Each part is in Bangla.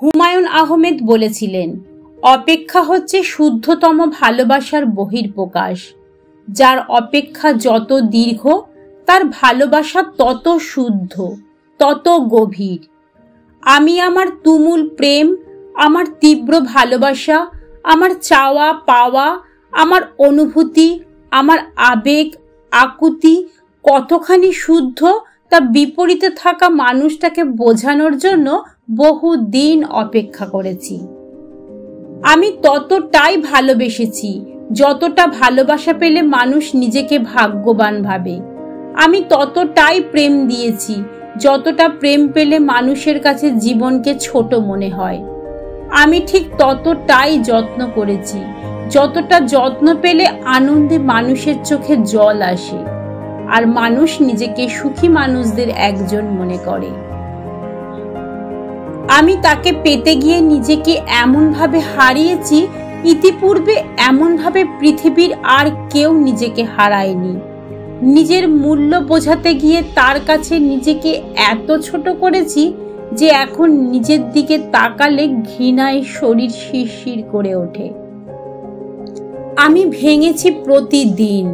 হুমায়ুন আহমেদ বলেছিলেন, অপেক্ষা হচ্ছে শুদ্ধতম ভালোবাসার বহিঃপ্রকাশ। যার অপেক্ষা যত দীর্ঘ, তার ভালোবাসা তত শুদ্ধ, তত গভীর। আমি আমার তুমুল প্রেম, আমার তীব্র ভালোবাসা, আমার চাওয়া পাওয়া, আমার অনুভূতি, আমার আবেগ আকুতি কতখানি শুদ্ধ তা বিপরীতে থাকা মানুষটাকে বোঝানোর জন্য বহু দিন অপেক্ষা করেছি। আমি ততটাই ভালোবেসেছি যতটা ভালোবাসা পেলে মানুষ নিজেকে ভাগ্যবান ভাবে। আমি ততটাই প্রেম দিয়েছি যতটা প্রেম পেলে মানুষের কাছে জীবনকে ছোট মনে হয়। আমি ঠিক ততটাই যত্ন করেছি যতটা যত্ন পেলে আনন্দে মানুষের চোখে জল আসে আর মানুষ নিজেকে সুখী মানুষদের একজন মনে করে। আমি তাকে পেতে গিয়ে নিজেকে এমনভাবে হারিয়েছি, ইতিপূর্বে এমনভাবে পৃথিবীর আর কেউ নিজেকে হারায়নি। নিজের মূল্য বোঝাতে গিয়ে তার কাছে নিজেকে এত ছোট করেছি যে এখন নিজের দিকে তাকালে ঘৃণায় শরীর শিরশির করে ওঠে। আমি ভেঙেছি প্রতিদিন,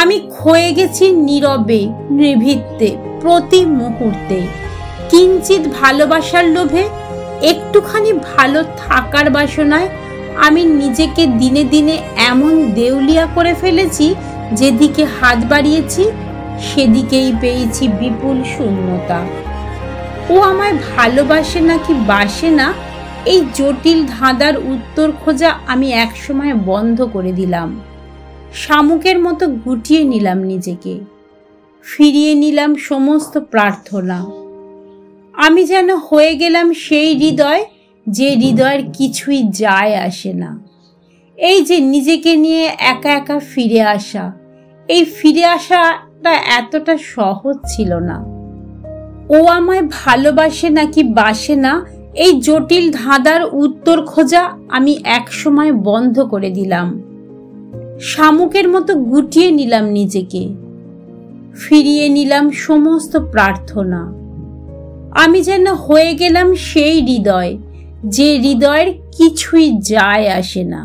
আমি ক্ষয়ে গেছি নীরবে নিভৃতে প্রতি মুহূর্তে। কিঞ্চিত ভালোবাসার লোভে, একটুখানি ভালো থাকার বাসনায় আমি নিজেকে দিনে দিনে এমন দেউলিয়া করে ফেলেছি, যেদিকে হাত বাড়িয়েছি সেদিকেই পেয়েছি বিপুল শূন্যতা। ও আমায় ভালোবাসে নাকি বাসে না, এই জটিল ধাঁধার উত্তর খোঁজা আমি একসময় বন্ধ করে দিলাম। শামুকের মতো গুটিয়ে নিলাম নিজেকে, ফিরিয়ে নিলাম সমস্ত প্রার্থনা। আমি যেন হয়ে গেলাম সেই হৃদয়, যে হৃদয়ের কিছুই যায় আসে না। এই যে নিজেকে নিয়ে একা একা ফিরে আসা, এই ফিরে আসাটা এতটা সহজ ছিল না। ও আমায় ভালোবাসে নাকি বাসে না, এই জটিল ধাঁধার উত্তর খোঁজা আমি একসময় বন্ধ করে দিলাম। শামুকের মতো গুটিয়ে নিলাম নিজেকে, ফিরিয়ে নিলাম সমস্ত প্রার্থনা। আমি যেন হয়ে গেলাম সেই হৃদয়, যে হৃদয়ের কিছুই যায় আসে না।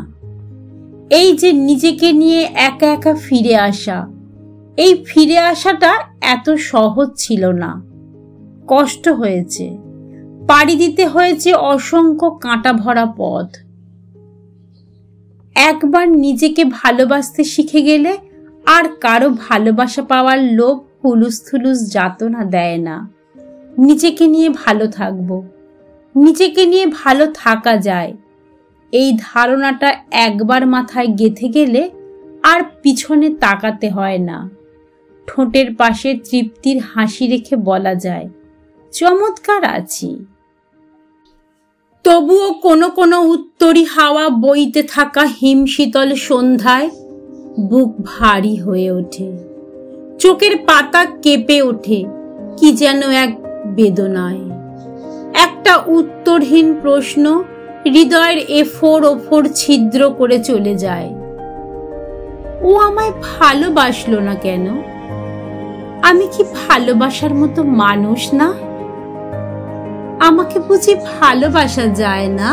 এই যে নিজেকে নিয়ে একা একা ফিরে আসা, এই ফিরে আসাটা এত সহজ ছিল না। কষ্ট হয়েছে, পাড়ি দিতে হয়েছে অসংখ্য কাঁটা ভরা পথ। একবার নিজেকে ভালোবাসতে শিখে গেলে আর কারো ভালোবাসা পাওয়ার লোভ হুলুস থুলুস যাতনা দেয় না। নিজেকে নিয়ে ভালো থাকবো, নিজেকে নিয়ে ভালো থাকা যায়, এই ধারণাটা একবার মাথায় গেঁথে গেলে আর পিছনে তাকাতে হয় না। ঠোঁটের পাশে তৃপ্তির হাসি রেখে বলা যায়, চমৎকার আছি। তবুও কোনো কোনো উত্তরী হাওয়া বইতে থাকা হিমশীতল সন্ধ্যায় বুক ভারী হয়ে ওঠে, চোখের পাতা কেঁপে ওঠে কি যেন এক বেদনায়। একটা উত্তরহীন প্রশ্ন হৃদয়ের এফোর ওফোর ছিদ্র করে চলে যায়। ও আমায় ভালোবাসলো না কেন? আমি কি ভালোবাসার মতো মানুষ না? আমাকে বুঝি ভালোবাসা যায় না?